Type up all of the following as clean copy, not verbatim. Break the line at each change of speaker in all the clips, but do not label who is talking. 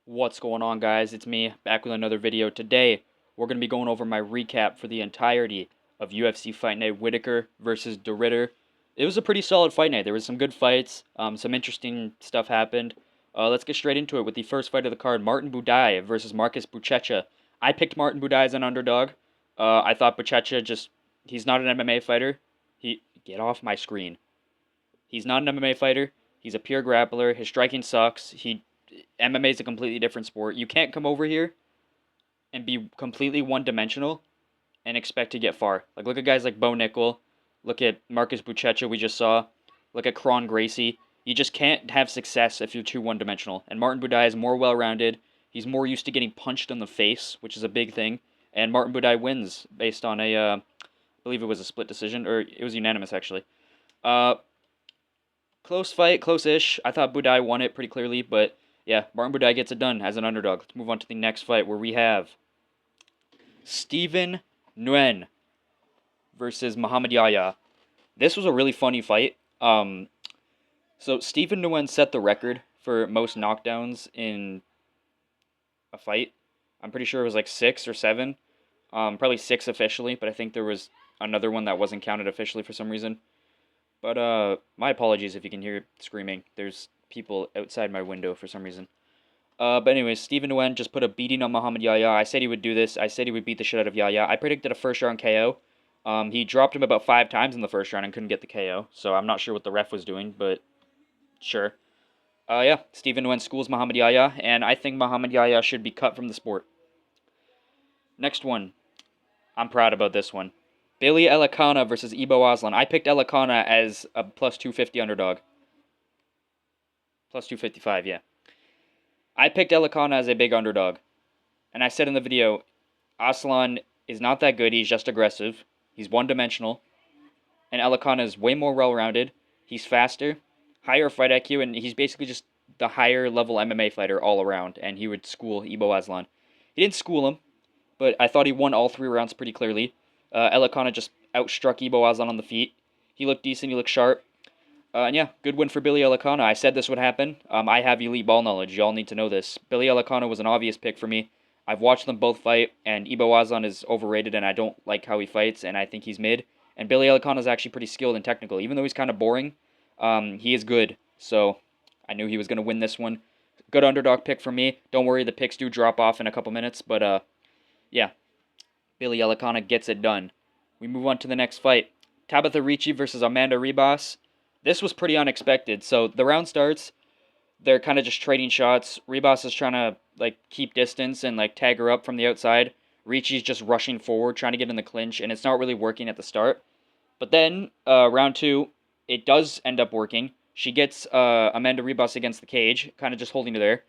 What's going on, guys? It's me, back with another video. Today, we're going to be going over my recap for the entirety of UFC Fight Night Whittaker versus De Ridder. It was a pretty solid fight night. There was some good fights. Some interesting stuff happened. Let's get straight into it with the first fight of the card, Martin Buday versus Marcus Buchecha. I picked Martin Buday as an underdog. I thought Buchecha he's not an MMA fighter. Get off my screen. He's not an MMA fighter. He's a pure grappler. His striking sucks. MMA is a completely different sport. You can't come over here and be completely one-dimensional and expect to get far. Like, look at guys like Bo Nickel. Look at Marcus Buchecha we just saw. Look at Kron Gracie. You just can't have success if you're too one-dimensional. And Martin Buday is more well-rounded. He's more used to getting punched in the face, which is a big thing. And Martin Buday wins based on I believe it was a split decision, or it was unanimous, actually. Close fight, close-ish. I thought Buday won it pretty clearly, but yeah, Martin Buday gets it done as an underdog. Let's move on to the next fight where we have Stephen Nguyen versus Muhammad Yahya. This was a really funny fight. So Stephen Nguyen set the record for most knockdowns in a fight. I'm pretty sure it was like 6 or 7. Probably 6 officially, but I think there was another one that wasn't counted officially for some reason. But my apologies if you can hear screaming. There's people outside my window for some reason. But anyways, Stephen Nguyen just put a beating on Muhammad Yahya. I said he would do this. I said he would beat the shit out of Yahya. I predicted a first round KO. He dropped him about 5 times in the first round and couldn't get the KO. So I'm not sure what the ref was doing, but sure. Yeah, Stephen Nguyen schools Muhammad Yahya, and I think Muhammad Yahya should be cut from the sport. Next one. I'm proud about this one. Billy Elikana versus Ibo Aslan. I picked Elikana as a plus 250 underdog. Plus 255, yeah. I picked Elikana as a big underdog. And I said in the video, Aslan is not that good. He's just aggressive. He's one-dimensional. And Elikana is way more well-rounded. He's faster, higher fight IQ, and he's basically just the higher-level MMA fighter all around. And he would school Ibo Aslan. He didn't school him, but I thought he won all 3 rounds pretty clearly. Elikana just outstruck Ibo Aslan on the feet. He looked decent. He looked sharp. And yeah, good win for Billy Elikana. I said this would happen. I have elite ball knowledge. Y'all need to know this. Billy Elikana was an obvious pick for me. I've watched them both fight, and Ibo Aslan is overrated, and I don't like how he fights, and I think he's mid. And Billy Elikana is actually pretty skilled and technical. Even though he's kind of boring, he is good. So I knew he was going to win this one. Good underdog pick for me. Don't worry, the picks do drop off in a couple minutes, but yeah. Billy Elikana gets it done. We move on to the next fight. Tabitha Ricci versus Amanda Ribas. This was pretty unexpected. So the round starts. They're kind of just trading shots. Ribas is trying to keep distance and tag her up from the outside. Ricci's just rushing forward, trying to get in the clinch, and it's not really working at the start. But then round 2, it does end up working. She gets Amanda Ribas against the cage, kind of just holding her there.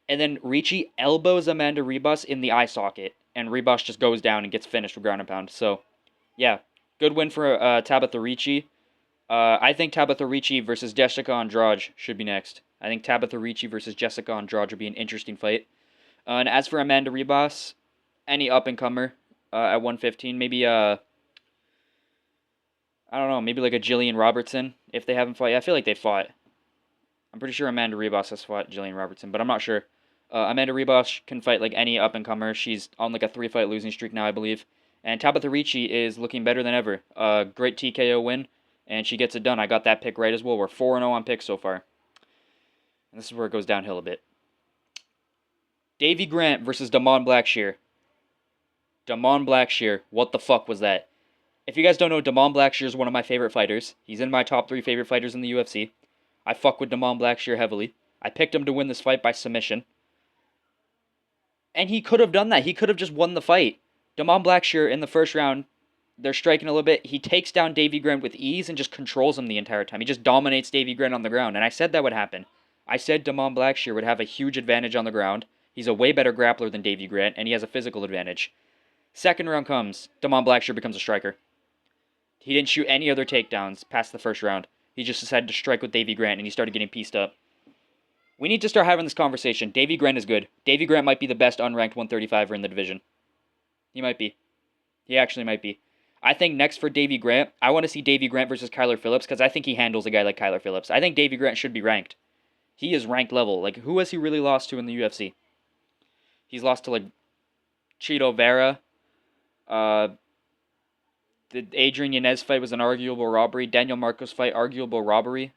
And then Ricci elbows Amanda Ribas in the eye socket. And Ribas just goes down and gets finished with ground and pound. So, yeah, good win for Tabitha Ricci. I think Tabitha Ricci versus Jessica Andrade should be next. I think Tabitha Ricci versus Jessica Andrade would be an interesting fight. And as for Amanda Ribas, any up-and-comer at 115, maybe, I don't know, maybe like a Jillian Robertson, if they haven't fought. Yeah, I feel like they fought. I'm pretty sure Amanda Ribas has fought Jillian Robertson, but I'm not sure. Amanda Ribas can fight like any up-and-comer. She's on like a 3-fight losing streak now, I believe. And Tabitha Ricci is looking better than ever. Great TKO win, and she gets it done. I got that pick right as well. We're 4-0 on picks so far. And this is where it goes downhill a bit. Davey Grant versus Damon Blackshear. Damon Blackshear, what the fuck was that? If you guys don't know, Damon Blackshear is one of my favorite fighters. He's in my top 3 favorite fighters in the UFC. I fuck with Damon Blackshear heavily. I picked him to win this fight by submission. And he could have done that. He could have just won the fight. Damon Blackshear in the first round, they're striking a little bit. He takes down Davey Grant with ease and just controls him the entire time. He just dominates Davey Grant on the ground. And I said that would happen. I said Damon Blackshear would have a huge advantage on the ground. He's a way better grappler than Davey Grant, and he has a physical advantage. Second round comes, Damon Blackshear becomes a striker. He didn't shoot any other takedowns past the first round. He just decided to strike with Davey Grant, and he started getting pieced up. We need to start having this conversation. Davey Grant is good. Davey Grant might be the best unranked 135er in the division. He might be. He actually might be. I think next for Davey Grant, I want to see Davey Grant versus Kyler Phillips because I think he handles a guy like Kyler Phillips. I think Davey Grant should be ranked. He is ranked level. Like, who has he really lost to in the UFC? He's lost to like Chito Vera. Uh, the Adrian Yanez fight was an arguable robbery. Daniel Marcos fight, arguable robbery.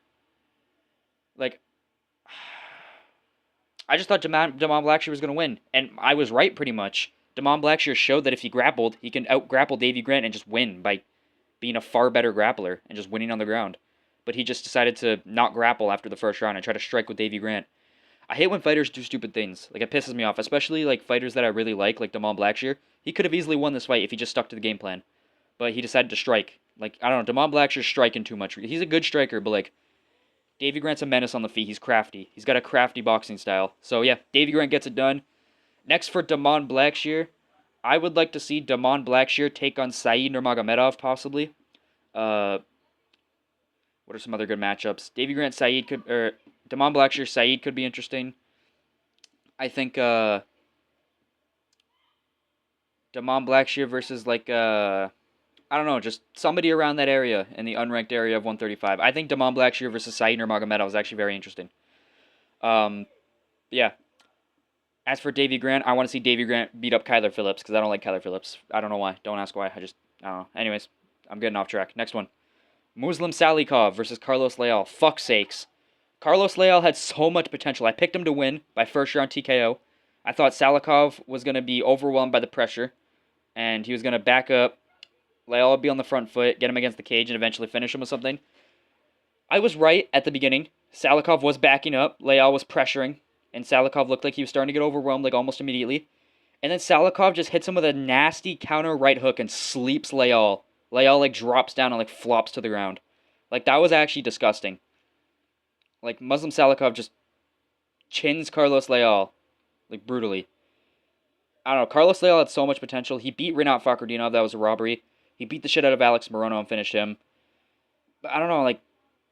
Like, I just thought Damon Blackshear was going to win, and I was right pretty much. Damon Blackshear showed that if he grappled, he can out-grapple Davy Grant and just win by being a far better grappler and just winning on the ground. But he just decided to not grapple after the first round and try to strike with Davy Grant. I hate when fighters do stupid things. Like, it pisses me off, especially like fighters that I really like Damon Blackshear. He could have easily won this fight if he just stuck to the game plan, but he decided to strike. Like, I don't know, Damon Blackshear's striking too much. He's a good striker, but like, Davy Grant's a menace on the feet. He's crafty. He's got a crafty boxing style. So yeah, Davy Grant gets it done. Next for Damon Blackshear, I would like to see Damon Blackshear take on Said Nurmagomedov possibly. What are some other good matchups? Davy Grant Said could, or Damon Blackshear Said could be interesting. I think Damon Blackshear versus like I don't know, just somebody around that area in the unranked area of 135. I think Damon Blackshear versus Said Nurmagomedov is actually very interesting. Yeah. As for Davy Grant, I want to see Davy Grant beat up Kyler Phillips because I don't like Kyler Phillips. I don't know why. Don't ask why. I don't know. Anyways, I'm getting off track. Next one. Muslim Salikov versus Carlos Leal. Fuck sakes. Carlos Leal had so much potential. I picked him to win by first round TKO. I thought Salikov was going to be overwhelmed by the pressure, and he was going to back up. Leal would be on the front foot, get him against the cage, and eventually finish him with something. I was right at the beginning. Salikov was backing up. Leal was pressuring, and Salikov looked like he was starting to get overwhelmed like almost immediately. And then Salikov just hits him with a nasty counter right hook and sleeps Leal. Leal like drops down and like flops to the ground. Like that was actually disgusting. Like Muslim Salikov just chins Carlos Leal like brutally. I don't know. Carlos Leal had so much potential. He beat Rinat Fakhretdinov. That was a robbery. He beat the shit out of Alex Morono and finished him. But I don't know. Like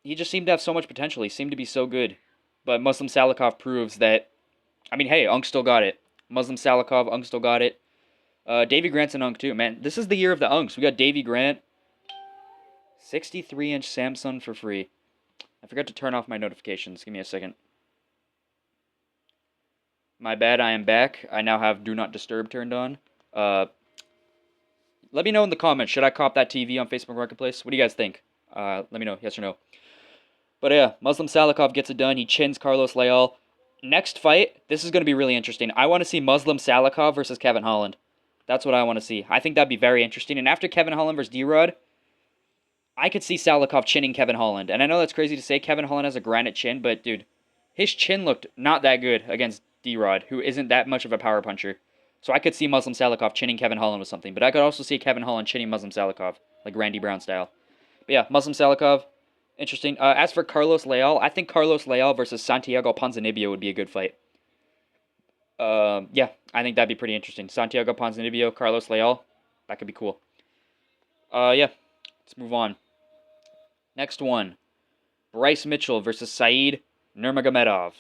he just seemed to have so much potential. He seemed to be so good. But Muslim Salikov proves that. I mean, hey, Unk still got it. Muslim Salikov, Unk still got it. Davy Grant's an Unk too, man. This is the year of the Unks. We got Davy Grant, 63-inch Samsung for free. I forgot to turn off my notifications. Give me a second. My bad, I am back. I now have Do Not Disturb turned on. Let me know in the comments. Should I cop that TV on Facebook Marketplace? What do you guys think? Let me know, yes or no. But yeah, Muslim Salikov gets it done. He chins Carlos Leal. Next fight, this is going to be really interesting. I want to see Muslim Salikov versus Kevin Holland. That's what I want to see. I think that'd be very interesting. And after Kevin Holland versus D-Rod, I could see Salikov chinning Kevin Holland. And I know that's crazy to say. Kevin Holland has a granite chin, but dude, his chin looked not that good against D-Rod, who isn't that much of a power puncher. So I could see Muslim Salikov chinning Kevin Holland with something. But I could also see Kevin Holland chinning Muslim Salikov, like Randy Brown style. But yeah, Muslim Salikov, interesting. As for Carlos Leal, I think Carlos Leal versus Santiago Ponzinibbio would be a good fight. Yeah, I think that'd be pretty interesting. Santiago Ponzinibbio, Carlos Leal, that could be cool. Yeah, let's move on. Next one, Bryce Mitchell versus Said Nurmagomedov.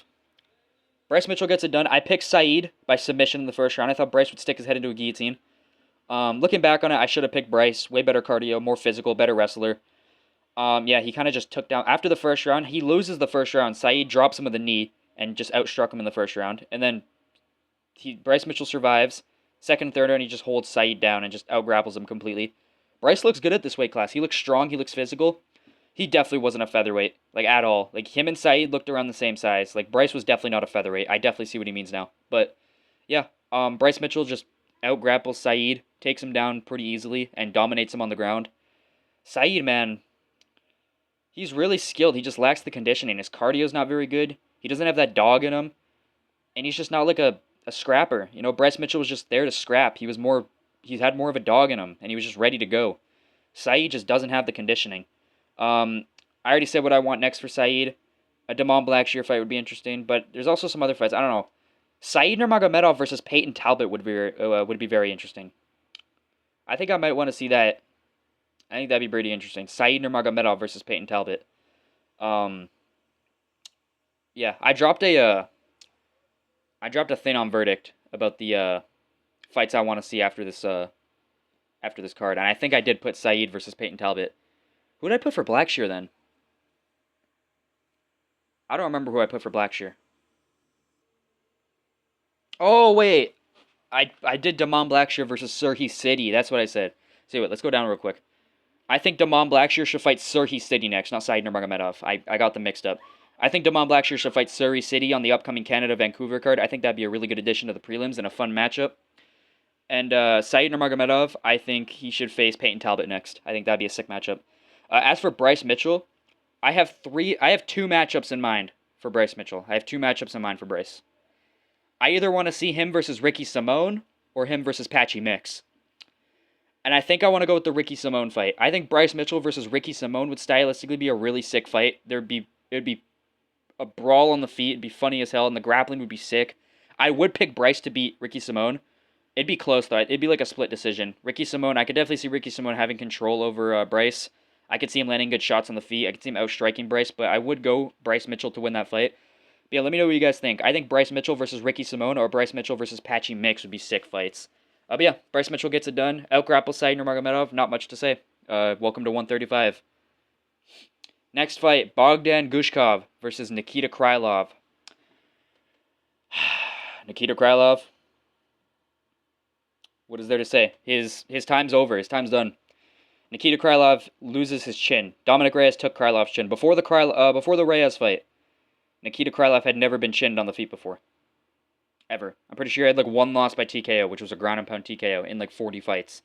Bryce Mitchell gets it done. I picked Said by submission in the first round. I thought Bryce would stick his head into a guillotine. Looking back on it, I should have picked Bryce. Way better cardio, more physical, better wrestler. Yeah, he kind of just took down. After the first round, he loses the first round. Said drops him with a knee and just outstruck him in the first round. And then Bryce Mitchell survives. Second and third round, he just holds Said down and just out-grapples him completely. Bryce looks good at this weight class. He looks strong. He looks physical. He definitely wasn't a featherweight, like, at all. Like, him and Said looked around the same size. Like, Bryce was definitely not a featherweight. I definitely see what he means now. But, yeah, Bryce Mitchell just out-grapples Said, takes him down pretty easily, and dominates him on the ground. Said, man, he's really skilled. He just lacks the conditioning. His cardio's not very good. He doesn't have that dog in him. And he's just not like a scrapper. You know, Bryce Mitchell was just there to scrap. He had more of a dog in him, and he was just ready to go. Said just doesn't have the conditioning. I already said what I want next for Said. A Damon Blackshear fight would be interesting, but there's also some other fights. I don't know. Said Nurmagomedov versus Peyton Talbot would be very interesting. I think I might want to see that. I think that'd be pretty interesting. Said Nurmagomedov versus Peyton Talbot. Yeah, I dropped a thing on Verdict about the fights I want to see after this card, and I think I did put Said versus Peyton Talbot. Who did I put for Blackshear then? I don't remember who I put for Blackshear. Oh, wait. I did Damon Blackshear versus Serhi City. That's what I said. So wait, let's go down real quick. I think Damon Blackshear should fight Serhi City next, not Said Nurmagomedov. I got them mixed up. I think Damon Blackshear should fight Surrey City on the upcoming Canada-Vancouver card. I think that'd be a really good addition to the prelims and a fun matchup. And Said Nurmagomedov, I think he should face Peyton Talbot next. I think that'd be a sick matchup. As for Bryce Mitchell, I have two matchups in mind for Bryce Mitchell. I have two matchups in mind for Bryce. I either want to see him versus Ricky Simone or him versus Patchy Mix. And I think I want to go with the Ricky Simone fight. I think Bryce Mitchell versus Ricky Simone would stylistically be a really sick fight. It would be a brawl on the feet. It'd be funny as hell, and the grappling would be sick. I would pick Bryce to beat Ricky Simone. It'd be close, though. It'd be like a split decision. Ricky Simone, I could definitely see Ricky Simone having control over Bryce. I could see him landing good shots on the feet. I could see him outstriking Bryce, but I would go Bryce Mitchell to win that fight. But yeah, let me know what you guys think. I think Bryce Mitchell versus Ricky Simone or Bryce Mitchell versus Patchy Mix would be sick fights. But yeah, Bryce Mitchell gets it done. Outgrapple Said Nurmagomedov, not much to say. Welcome to 135. Next fight, Bogdan Gushkov versus Nikita Krylov. Nikita Krylov, what is there to say? His time's over. His time's done. Nikita Krylov loses his chin. Dominic Reyes took Krylov's chin. Before the Reyes fight, Nikita Krylov had never been chinned on the feet before. Ever. I'm pretty sure he had like one loss by TKO, which was a ground and pound TKO in like 40 fights.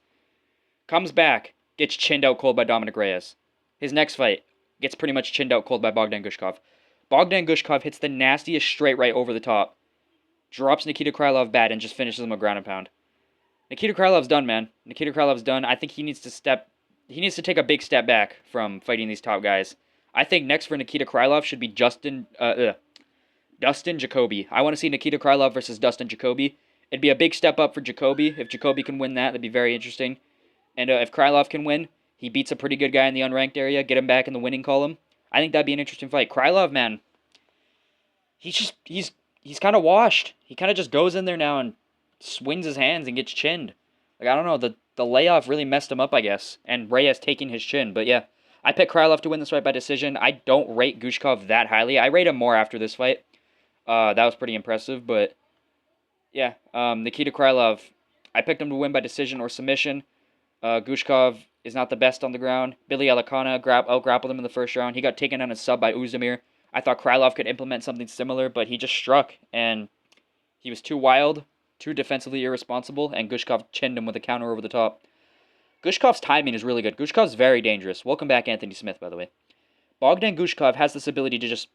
Comes back, gets chinned out cold by Dominic Reyes. His next fight gets pretty much chinned out cold by Bogdan Gushkov. Bogdan Gushkov hits the nastiest straight right over the top. Drops Nikita Krylov bad and just finishes him a ground and pound. Nikita Krylov's done, man. Nikita Krylov's done. I think he needs to take a big step back from fighting these top guys. I think next for Nikita Krylov should be Dustin Jacoby. I want to see Nikita Krylov versus Dustin Jacoby. It'd be a big step up for Jacoby. If Jacoby can win that'd be very interesting. And if Krylov can win, he beats a pretty good guy in the unranked area, get him back in the winning column. I think that'd be an interesting fight. Krylov, man, he's kind of washed. He kind of just goes in there now and swings his hands and gets chinned. Like, I don't know, the layoff really messed him up, I guess, and Reyes taking his chin. But yeah, I pick Krylov to win this fight by decision. I don't rate Gushkov that highly. I rate him more after this fight. That was pretty impressive, but yeah, Nikita Krylov, I picked him to win by decision or submission. Gushkov is not the best on the ground. Billy Alicana out-grappled him in the first round. He got taken on a sub by Uzumir. I thought Krylov could implement something similar, but he just struck, and he was too wild, too defensively irresponsible, and Gushkov chinned him with a counter over the top. Gushkov's timing is really good. Gushkov's very dangerous. Welcome back, Anthony Smith, by the way. Bogdan Gushkov has this ability to just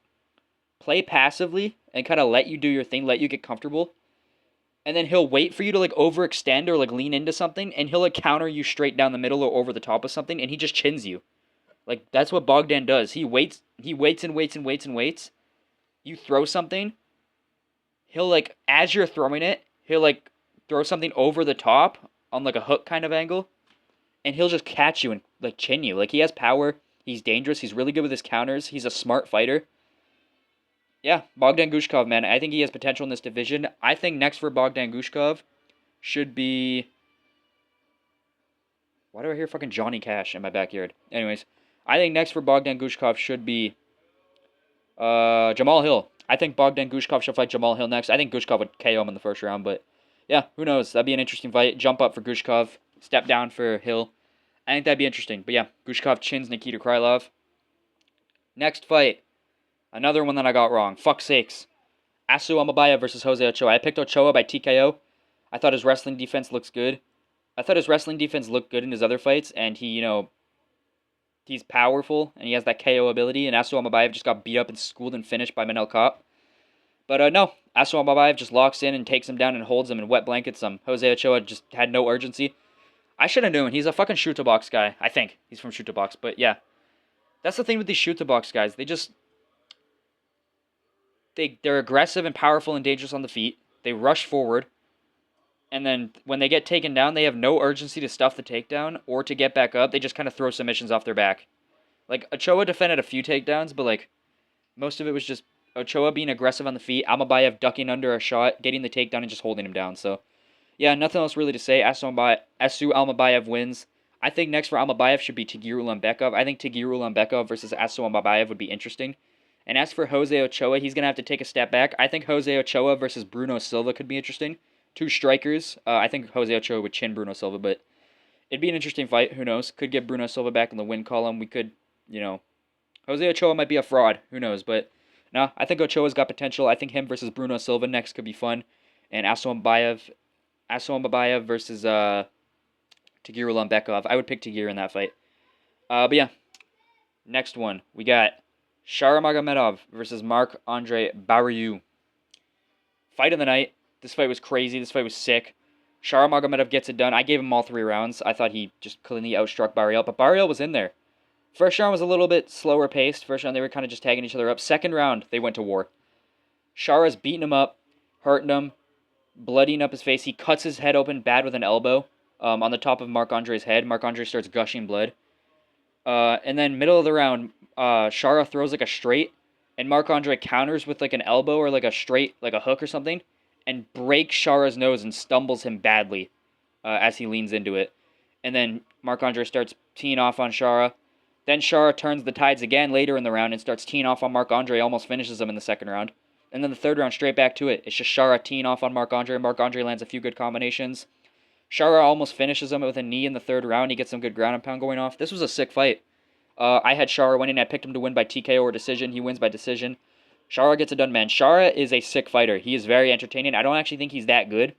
play passively and kind of let you do your thing, let you get comfortable, and then he'll wait for you to like overextend or like lean into something, and he'll like counter you straight down the middle or over the top of something, and he just chins you. Like, that's what Bogdan does. He waits and waits and waits and waits. You throw something, he'll like, as you're throwing it, he'll like throw something over the top on like a hook kind of angle, and he'll just catch you and like chin you. Like, he has power. He's dangerous. He's really good with his counters. He's a smart fighter. Yeah, Bogdan Gushkov, man. I think he has potential in this division. I think next for Bogdan Gushkov should be... Why do I hear fucking Johnny Cash in my backyard? Anyways, I think next for Bogdan Gushkov should be Jamal Hill. I think Bogdan Gushkov should fight Jamal Hill next. I think Gushkov would KO him in the first round, but yeah, who knows? That'd be an interesting fight. Jump up for Gushkov, step down for Hill. I think that'd be interesting. But yeah, Gushkov chins Nikita Krylov. Next fight. Another one that I got wrong. Fuck sakes. Asu Amabaya versus Jose Ochoa. I picked Ochoa by TKO. I thought his wrestling defense looks good. I thought his wrestling defense looked good in his other fights, and he, he's powerful, and he has that KO ability, and Asu Amabayev just got beat up and schooled and finished by Manel Kape. But no, Asu Amabayev just locks in and takes him down and holds him and wet blankets him. Jose Ochoa just had no urgency. I should have known. He's a fucking shoot-to-box guy. I think he's from shoot-to-box, but yeah. That's the thing with these shoot-to-box guys. They're aggressive and powerful and dangerous on the feet. They rush forward. And then when they get taken down, they have no urgency to stuff the takedown or to get back up. They just kind of throw submissions off their back. Like, Ochoa defended a few takedowns, but, like, most of it was just Ochoa being aggressive on the feet, Amabayev ducking under a shot, getting the takedown, and just holding him down. So, yeah, nothing else really to say. Asu Almabayev wins. I think next for Almabayev should be Tagiru Ulanbekov. I think Tagiru Ulanbekov versus Asu Almabayev would be interesting. And as for Jose Ochoa, he's going to have to take a step back. I think Jose Ochoa versus Bruno Silva could be interesting. two strikers. I think Jose Ochoa would chin Bruno Silva, but it'd be an interesting fight. Who knows? Could get Bruno Silva back in the win column. We could, you know, Jose Ochoa might be a fraud. Who knows? But no, I think Ochoa's got potential. I think him versus Bruno Silva next could be fun. And Asombayev versus Tagir Ulanbekov. I would pick Tagir in that fight. But yeah, next one we got Shara Magomedov versus Marc-Andre Barriault. Fight of the night. This fight was crazy. This fight was sick. Shara Magomedov gets it done. I gave him all 3 rounds. I thought he just cleanly outstruck Barriault, but Barriault was in there. First round was a little bit slower paced. First round they were kind of just tagging each other up. Second round they went to war. Shara's beating him up, hurting him, bloodying up his face. He cuts his head open bad with an elbow on the top of Marc-Andre's head. Marc-Andre starts gushing blood. And then middle of the round, Shara throws like a straight, and Marc-Andre counters with like an elbow or like a straight, like a hook or something, and breaks Shara's nose and stumbles him badly as he leans into it. And then Marc-Andre starts teeing off on Shara. Then Shara turns the tides again later in the round and starts teeing off on Marc-Andre, almost finishes him in the second round. And then the third round, straight back to it. It's just Shara teeing off on Marc-Andre. Marc-Andre lands a few good combinations. Shara almost finishes him with a knee in the third round. He gets some good ground and pound going off. This was a sick fight. I had Shara winning. I picked him to win by TKO or decision. He wins by decision. Shara gets it done, man. Shara is a sick fighter. He is very entertaining. I don't actually think he's that good,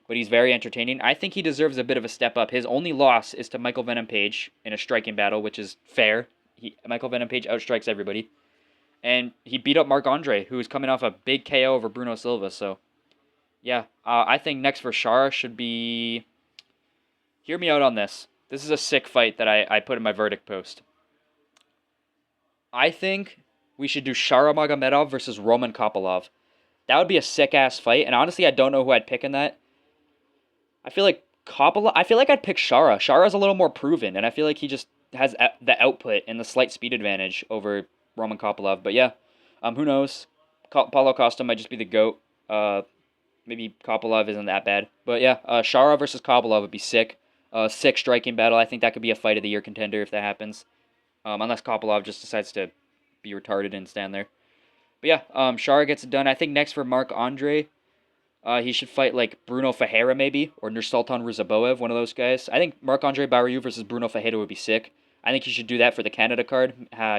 but he's very entertaining. I think he deserves a bit of a step up. His only loss is to Michael Venom Page in a striking battle, which is fair. Michael Venom Page outstrikes everybody. And he beat up Marc-Andre, who is coming off a big KO over Bruno Silva. So, yeah, I think next for Shara should be... Hear me out on this. This is a sick fight that I put in my verdict post. I think we should do Shara Magomedov versus Roman Kopylov. That would be a sick-ass fight, and honestly, I don't know who I'd pick in that. I feel like I'd pick Shara. Shara's a little more proven, and I feel like he just has the output and the slight speed advantage over Roman Kopylov. But yeah, who knows? Paulo Costa might just be the GOAT. Maybe Kopylov isn't that bad. But yeah, Shara versus Kopylov would be sick. Sick striking battle. I think that could be a fight of the year contender if that happens. Unless Kopylov just decides to be retarded and stand there. But yeah, Shara gets it done. I think next for Marc-Andre, he should fight like Bruno Ferreira maybe, or Nursultan Ruzaboev, one of those guys. I think Marc-Andre Barriault versus Bruno Ferreira would be sick. I think he should do that for the Canada card.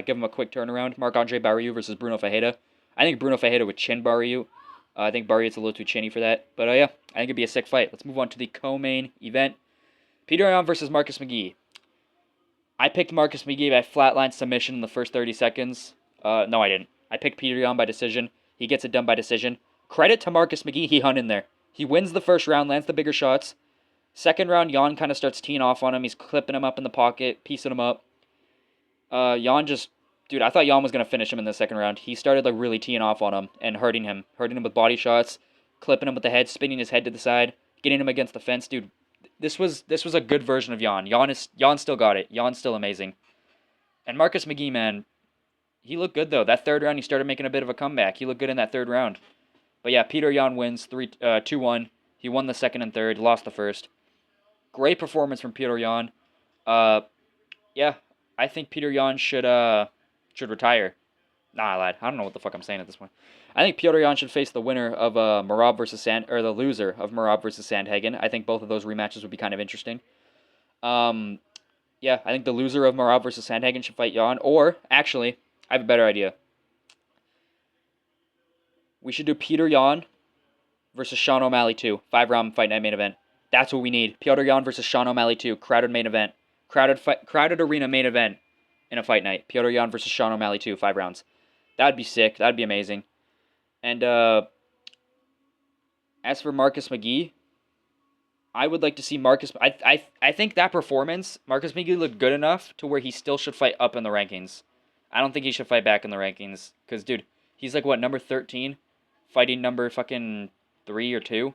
Give him a quick turnaround. Marc-Andre Barriault versus Bruno Ferreira. I think Bruno Ferreira would chin Barriault. I think Barriault's a little too chinny for that. But yeah, I think it'd be a sick fight. Let's move on to the co-main event. Peter Yan versus Marcus McGee. I picked Marcus McGee by flatline submission in the first 30 seconds. No, I didn't. I picked Peter Yan by decision. He gets it done by decision. Credit to Marcus McGee. He hung in there. He wins the first round, lands the bigger shots. Second round, Yan kind of starts teeing off on him. He's clipping him up in the pocket, piecing him up. Yan just... Dude, I thought Yan was going to finish him in the second round. He started like really teeing off on him and hurting him. Hurting him with body shots, clipping him with the head, spinning his head to the side, getting him against the fence. Dude, this was a good version of Yan. Yan still got it. Yan's still amazing. And Marcus McGee, man, he looked good though. That third round, he started making a bit of a comeback. He looked good in that third round. But yeah, Peter Yan wins 2-1. He won the second and third, lost the first. Great performance from Peter Yan. Yeah, I think Peter Yan should retire. Nah, lad, I don't know what the fuck I'm saying at this point. I think Peter Yan should face the winner of Merab versus the loser of Merab versus Sandhagen. I think both of those rematches would be kind of interesting. Yeah, I think the loser of Merab versus Sandhagen should fight Yan. Or, actually, I have a better idea. We should do Peter Yan versus Sean O'Malley 2. 5-round fight night main event. That's what we need. Peter Yan versus Sean O'Malley 2. Crowded main event. Crowded arena main event in a fight night. Peter Yan versus Sean O'Malley 2. 5 rounds. That'd be sick. That'd be amazing. And as for Marcus McGee, I would like to see Marcus... I think that performance, Marcus McGee looked good enough to where he still should fight up in the rankings. I don't think he should fight back in the rankings. Because, dude, he's like, what, number 13? Fighting number fucking 3 or 2?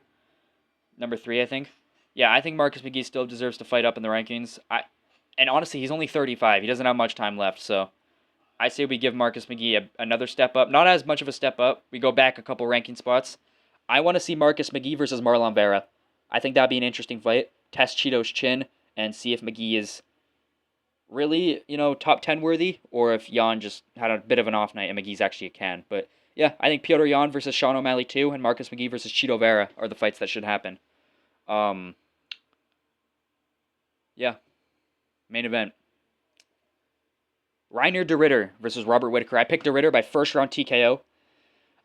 Number 3, I think. Yeah, I think Marcus McGee still deserves to fight up in the rankings. And honestly, he's only 35. He doesn't have much time left, so I say we give Marcus McGee another step up. Not as much of a step up. We go back a couple ranking spots. I want to see Marcus McGee versus Marlon Vera. I think that'd be an interesting fight. Test Cheeto's chin and see if McGee is really, top 10 worthy, or if Yan just had a bit of an off night and McGee's actually a can. But yeah, I think Peter Yan versus Sean O'Malley 2 and Marcus McGee versus Cheeto Vera are the fights that should happen. Um, yeah, main event. Reinier de Ridder versus Robert Whittaker. I picked de Ridder by first round TKO.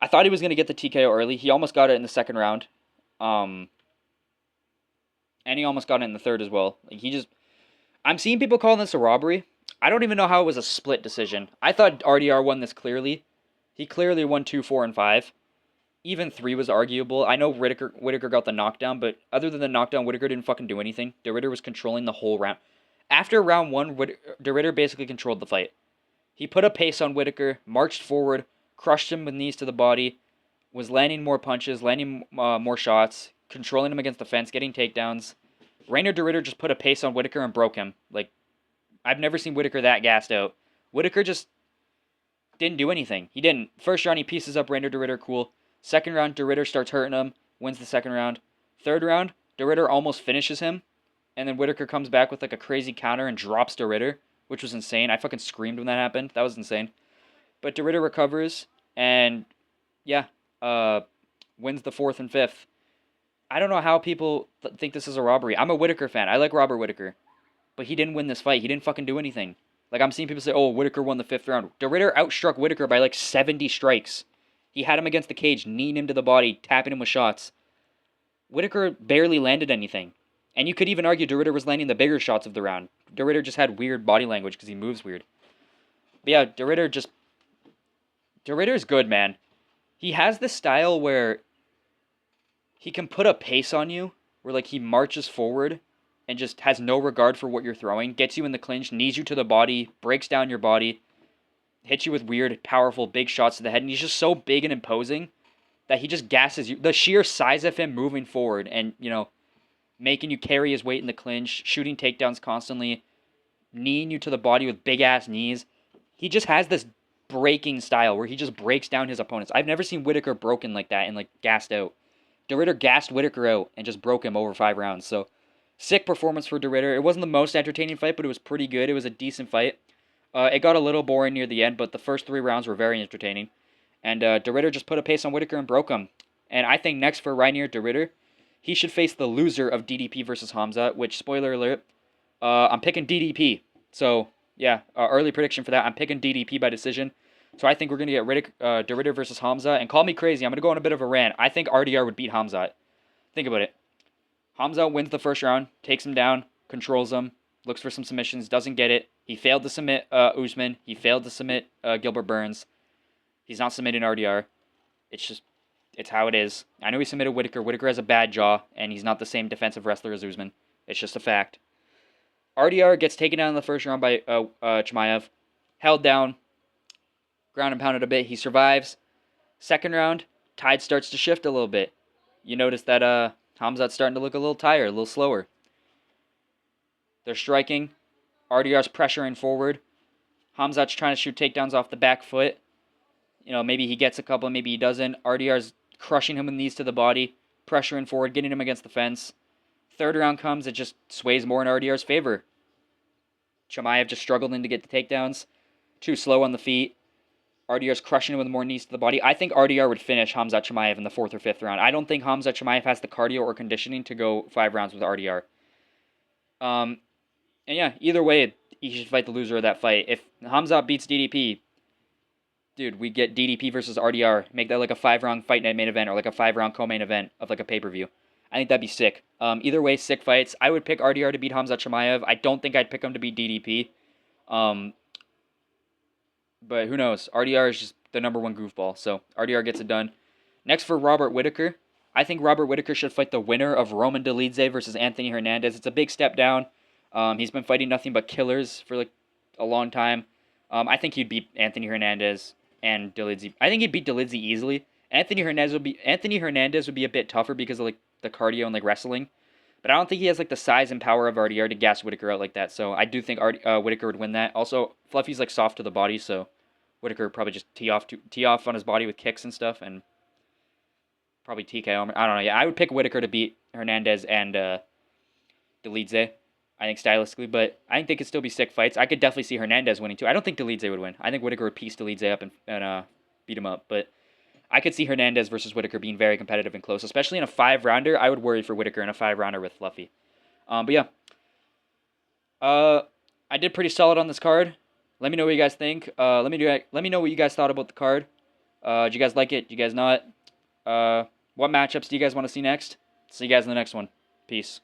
I thought he was going to get the TKO early. He almost got it in the second round. Um, and he almost got it in the third as well. Like he just, I'm seeing people calling this a robbery. I don't even know how it was a split decision. I thought RDR won this clearly. He clearly won 2, 4, and 5. Even 3 was arguable. I know Whittaker got the knockdown, but other than the knockdown, Whittaker didn't fucking do anything. De Ridder was controlling the whole round. After round 1, De Ridder basically controlled the fight. He put a pace on Whittaker, marched forward, crushed him with knees to the body, was landing more punches, landing more shots, controlling him against the fence, getting takedowns. Reinier de Ridder just put a pace on Whittaker and broke him. Like, I've never seen Whittaker that gassed out. Whittaker just didn't do anything. He didn't. First round, he pieces up Reinier de Ridder, cool. Second round, de Ridder starts hurting him, wins the second round. Third round, de Ridder almost finishes him, and then Whittaker comes back with like a crazy counter and drops de Ridder, which was insane. I fucking screamed when that happened. That was insane. But de Ridder recovers, and yeah, wins the fourth and fifth. I don't know how people think this is a robbery. I'm a Whittaker fan. I like Robert Whittaker. But he didn't win this fight. He didn't fucking do anything. Like, I'm seeing people say, oh, Whittaker won the fifth round. De Ridder outstruck Whittaker by like 70 strikes. He had him against the cage, kneeing him to the body, tapping him with shots. Whittaker barely landed anything. And you could even argue De Ridder was landing the bigger shots of the round. De Ridder just had weird body language because he moves weird. But yeah, De Ridder is good, man. He has this style where he can put a pace on you, where like he marches forward and just has no regard for what you're throwing, gets you in the clinch, knees you to the body, breaks down your body, hits you with weird, powerful, big shots to the head, and he's just so big and imposing that he just gasses you. The sheer size of him moving forward and, making you carry his weight in the clinch, shooting takedowns constantly, kneeing you to the body with big-ass knees. He just has this breaking style where he just breaks down his opponents. I've never seen Whittaker broken like that and, like, gassed out. De Ridder gassed Whittaker out and just broke him over 5 rounds. So, sick performance for De Ridder. It wasn't the most entertaining fight, but it was pretty good. It was a decent fight. It got a little boring near the end, but the first 3 rounds were very entertaining. And De Ridder just put a pace on Whittaker and broke him. And I think next for Reinier de Ridder, he should face the loser of DDP versus Hamza, which, spoiler alert, I'm picking DDP. So, yeah, early prediction for that. I'm picking DDP by decision. So I think we're going to get de Ridder versus Hamza. And call me crazy, I'm going to go on a bit of a rant. I think RDR would beat Hamza. Think about it. Hamza wins the first round, takes him down, controls him, looks for some submissions, doesn't get it. He failed to submit Usman. He failed to submit Gilbert Burns. He's not submitting RDR. It's how it is. I know he submitted Whittaker. Whittaker has a bad jaw, and he's not the same defensive wrestler as Usman. It's just a fact. RDR gets taken down in the first round by Chimaev. Held down. Ground and pounded a bit. He survives. Second round, tide starts to shift a little bit. You notice that Hamzat's starting to look a little tired, a little slower. They're striking. RDR's pressuring forward. Hamzat's trying to shoot takedowns off the back foot. Maybe he gets a couple, maybe he doesn't. RDR's crushing him with knees to the body, pressuring forward, getting him against the fence. Third round comes, it just sways more in RDR's favor. Chimaev just struggling to get the takedowns. Too slow on the feet. RDR's crushing him with more knees to the body. I think RDR would finish Hamzat Chimaev in the 4th or 5th round. I don't think Hamzat Chimaev has the cardio or conditioning to go 5 rounds with RDR. And yeah, either way, he should fight the loser of that fight. If Hamzat beats DDP, dude, we get DDP versus RDR. Make that like a 5-round fight night main event or like a 5-round co-main event of like a pay-per-view. I think that'd be sick. Either way, sick fights. I would pick RDR to beat Hamzat Chimaev. I don't think I'd pick him to beat DDP. But who knows? RDR is just the number 1 goofball. So RDR gets it done. Next for Robert Whittaker. I think Robert Whittaker should fight the winner of Roman Dolidze versus Anthony Hernandez. It's a big step down. He's been fighting nothing but killers for like a long time. I think he'd beat Anthony Hernandez and Dolidze. I think he'd beat Dolidze easily. Anthony Hernandez would be a bit tougher because of like the cardio and like wrestling. But I don't think he has like the size and power of RDR to gas Whittaker out like that. So I do think Whittaker would win that. Also, Fluffy's like soft to the body, so Whittaker would probably just tee off on his body with kicks and stuff, and probably TKO him. I don't know. Yeah, I would pick Whittaker to beat Hernandez and Dolidze. I think stylistically, but I think they could still be sick fights. I could definitely see Hernandez winning too. I don't think Dolidze would win. I think Whittaker would piece Dolidze up and beat him up. But I could see Hernandez versus Whittaker being very competitive and close, especially in a 5-rounder. I would worry for Whittaker in a 5-rounder with Fluffy. But yeah, I did pretty solid on this card. Let me know what you guys think. Let me know what you guys thought about the card. Did you guys like it? Did you guys not? What matchups do you guys want to see next? See you guys in the next one. Peace.